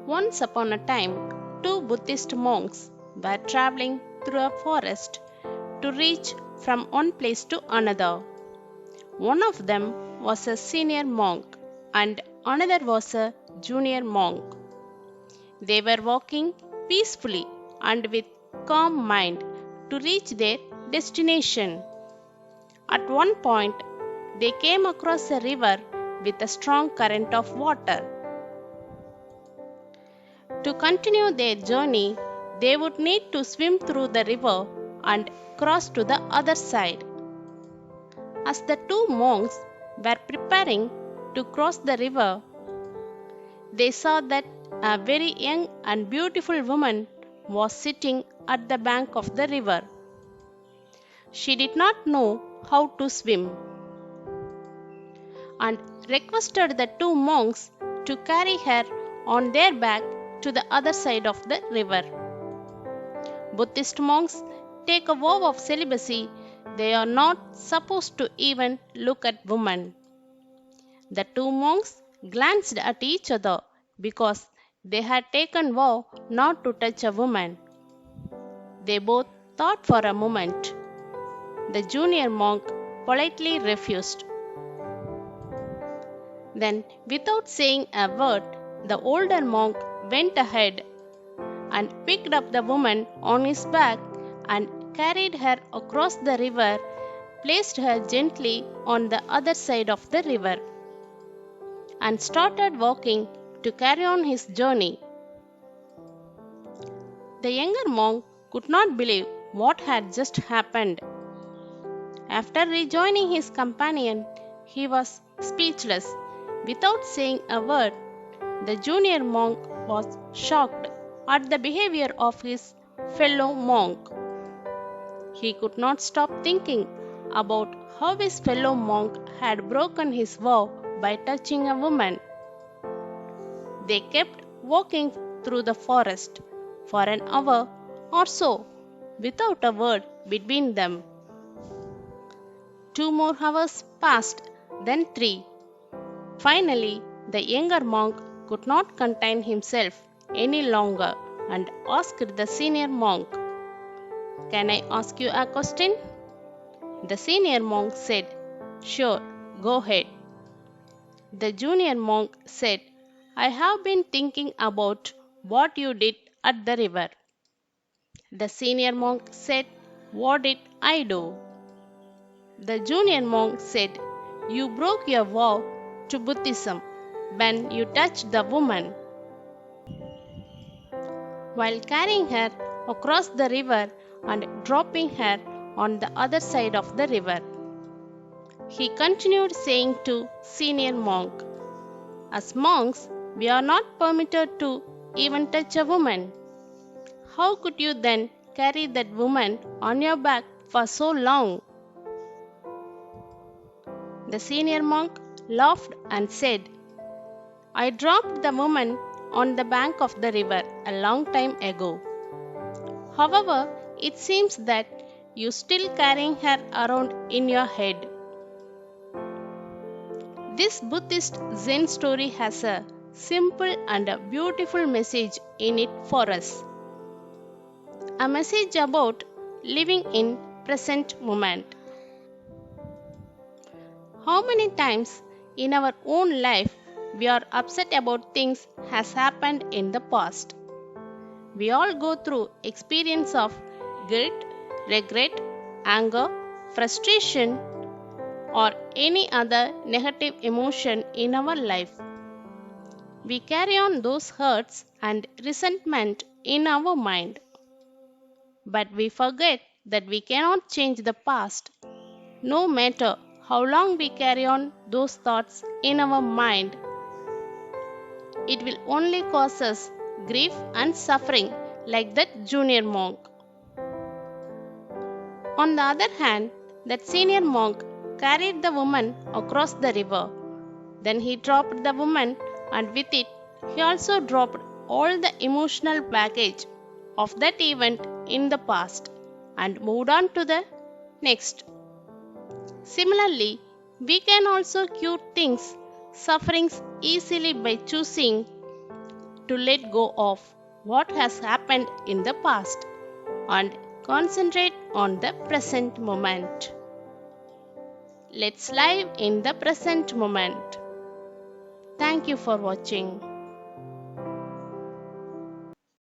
Once upon a time, two Buddhist monks were traveling through a forest to reach from one place to another. One of them was a senior monk and another was a junior monk. They were walking peacefully and with calm mind to reach their destination. At one point, they came across a river with a strong current of water. To continue their journey, they would need to swim through the river and cross to the other side. As the two monks were preparing to cross the river, they saw that a very young and beautiful woman was sitting at the bank of the river. She did not know how to swim and requested the two monks to carry her on their back to the other side of the river. Buddhist monks take a vow of celibacy. They are not supposed to even look at women. The two monks glanced at each other because they had taken vow not to touch a woman. They both thought for a moment. The junior monk politely refused. Then, without saying a word, the older monk went ahead and picked up the woman on his back and carried her across the river, placed her gently on the other side of the river, and started walking to carry on his journey. The younger monk could not believe what had just happened. After rejoining his companion, he was speechless. Without saying a word, the junior monk was shocked at the behavior of his fellow monk. He could not stop thinking about how his fellow monk had broken his vow by touching a woman. They kept walking through the forest for an hour or so without a word between them. 2 more hours passed, then 3. Finally, the younger monk could not contain himself any longer and asked the senior monk, "Can I ask you a question?" The senior monk said, "Sure, go ahead." The junior monk said, "I have been thinking about what you did at the river." The senior monk said, "What did I do?" The junior monk said, "You broke your vow to Buddhism when you touched the woman." While carrying her across the river and dropping her on the other side of the river, he continued saying to senior monk, "As monks, we are not permitted to even touch a woman. How could you then carry that woman on your back for so long?" The senior monk laughed and said, "I dropped the woman on the bank of the river a long time ago. However, it seems that you still carrying her around in your head." This Buddhist Zen story has a simple and a beautiful message in it for us. A message about living in present moment. How many times in our own life we are upset about things has happened in the past? We all go through experience of guilt, regret, anger, frustration, or any other negative emotion in our life. We carry on those hurts and resentment in our mind. But we forget that we cannot change the past, no matter how long we carry on those thoughts in our mind. It will only cause us grief and suffering like that junior monk. On the other hand, that senior monk carried the woman across the river. Then he dropped the woman, and with it, he also dropped all the emotional baggage of that event in the past and moved on to the next. Similarly, we can also cure things, sufferings easily by choosing to let go of what has happened in the past and concentrate on the present moment. Let's live in the present moment. Thank you for watching.